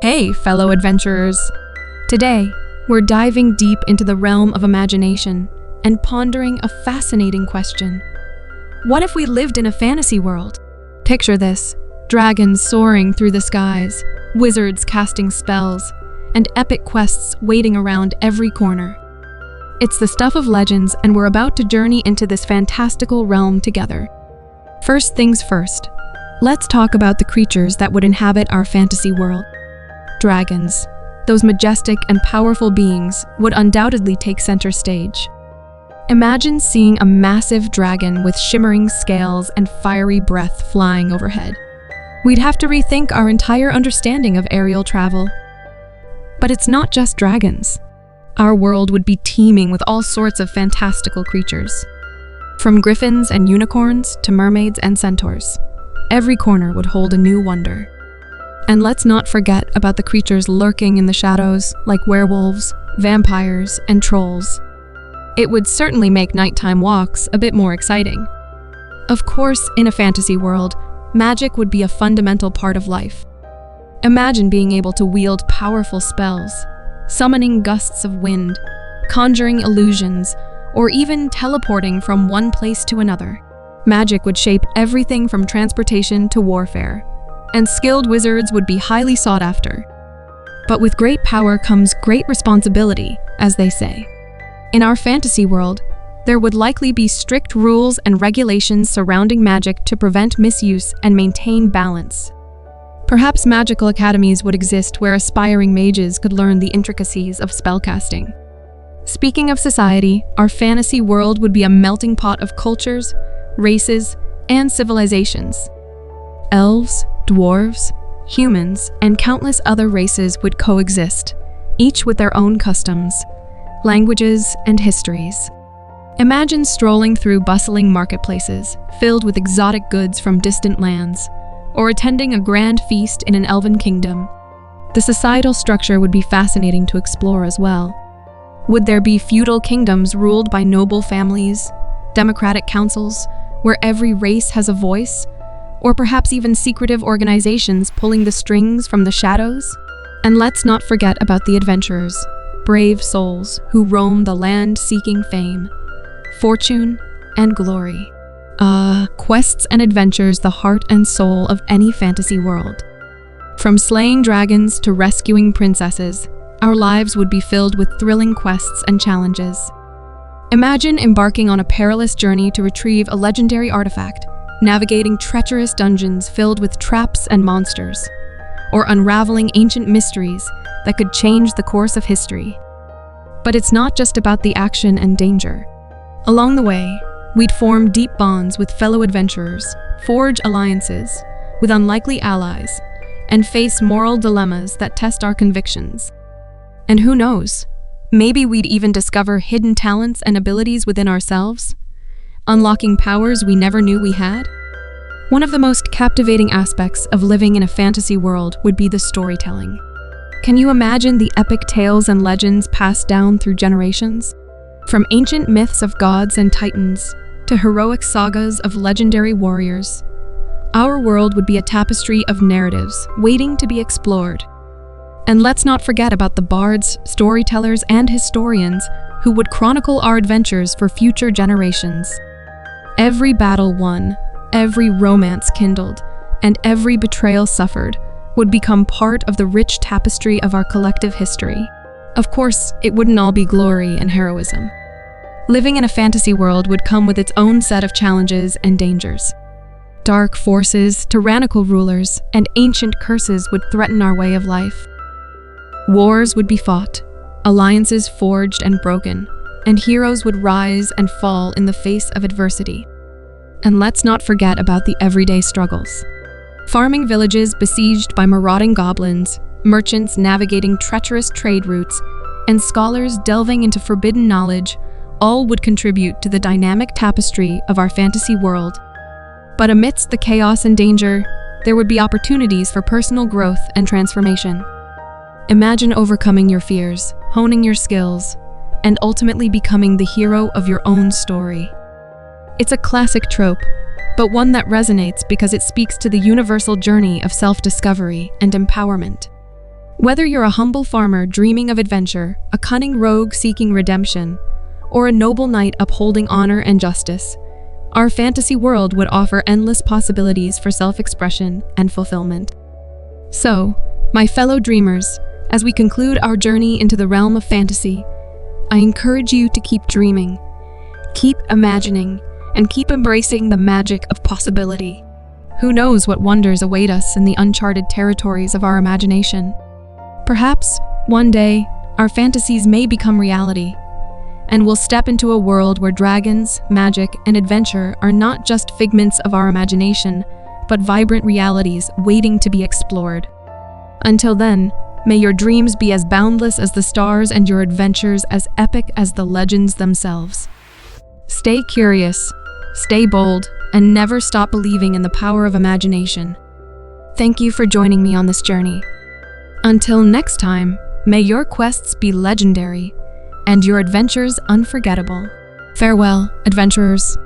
Hey, fellow adventurers! Today, we're diving deep into the realm of imagination and pondering a fascinating question. What if we lived in a fantasy world? Picture this: dragons soaring through the skies, wizards casting spells, and epic quests waiting around every corner. It's the stuff of legends, and we're about to journey into this fantastical realm together. First things first, let's talk about the creatures that would inhabit our fantasy world. Dragons, those majestic and powerful beings, would undoubtedly take center stage. Imagine seeing a massive dragon with shimmering scales and fiery breath flying overhead. We'd have to rethink our entire understanding of aerial travel. But it's not just dragons. Our world would be teeming with all sorts of fantastical creatures. From griffins and unicorns to mermaids and centaurs, every corner would hold a new wonder. And let's not forget about the creatures lurking in the shadows, like werewolves, vampires, and trolls. It would certainly make nighttime walks a bit more exciting. Of course, in a fantasy world, magic would be a fundamental part of life. Imagine being able to wield powerful spells, summoning gusts of wind, conjuring illusions, or even teleporting from one place to another. Magic would shape everything from transportation to warfare, and skilled wizards would be highly sought after. But with great power comes great responsibility, as they say. In our fantasy world, there would likely be strict rules and regulations surrounding magic to prevent misuse and maintain balance. Perhaps magical academies would exist where aspiring mages could learn the intricacies of spellcasting. Speaking of society, our fantasy world would be a melting pot of cultures, races, and civilizations. Elves, dwarves, humans, and countless other races would coexist, each with their own customs, languages, and histories. Imagine strolling through bustling marketplaces filled with exotic goods from distant lands, or attending a grand feast in an elven kingdom. The societal structure would be fascinating to explore as well. Would there be feudal kingdoms ruled by noble families, democratic councils, where every race has a voice, or perhaps even secretive organizations pulling the strings from the shadows? And let's not forget about the adventurers, brave souls who roam the land seeking fame, fortune, and glory. Quests and adventures, the heart and soul of any fantasy world. From slaying dragons to rescuing princesses, our lives would be filled with thrilling quests and challenges. Imagine embarking on a perilous journey to retrieve a legendary artifact, navigating treacherous dungeons filled with traps and monsters, or unraveling ancient mysteries that could change the course of history. But it's not just about the action and danger. Along the way, we'd form deep bonds with fellow adventurers, forge alliances with unlikely allies, and face moral dilemmas that test our convictions. And who knows, maybe we'd even discover hidden talents and abilities within ourselves, unlocking powers we never knew we had. One of the most captivating aspects of living in a fantasy world would be the storytelling. Can you imagine the epic tales and legends passed down through generations? From ancient myths of gods and titans to heroic sagas of legendary warriors, our world would be a tapestry of narratives waiting to be explored. And let's not forget about the bards, storytellers, and historians who would chronicle our adventures for future generations. Every battle won, every romance kindled, and every betrayal suffered would become part of the rich tapestry of our collective history. Of course, it wouldn't all be glory and heroism. Living in a fantasy world would come with its own set of challenges and dangers. Dark forces, tyrannical rulers, and ancient curses would threaten our way of life. Wars would be fought, alliances forged and broken, and heroes would rise and fall in the face of adversity. And let's not forget about the everyday struggles. Farming villages besieged by marauding goblins, merchants navigating treacherous trade routes, and scholars delving into forbidden knowledge all would contribute to the dynamic tapestry of our fantasy world. But amidst the chaos and danger, there would be opportunities for personal growth and transformation. Imagine overcoming your fears, honing your skills, and ultimately becoming the hero of your own story. It's a classic trope, but one that resonates because it speaks to the universal journey of self-discovery and empowerment. Whether you're a humble farmer dreaming of adventure, a cunning rogue seeking redemption, or a noble knight upholding honor and justice, our fantasy world would offer endless possibilities for self-expression and fulfillment. So, my fellow dreamers, as we conclude our journey into the realm of fantasy, I encourage you to keep dreaming, keep imagining, and keep embracing the magic of possibility. Who knows what wonders await us in the uncharted territories of our imagination? Perhaps, one day, our fantasies may become reality, and we'll step into a world where dragons, magic, and adventure are not just figments of our imagination, but vibrant realities waiting to be explored. Until then, may your dreams be as boundless as the stars and your adventures as epic as the legends themselves. Stay curious, stay bold, and never stop believing in the power of imagination. Thank you for joining me on this journey. Until next time, may your quests be legendary and your adventures unforgettable. Farewell, adventurers.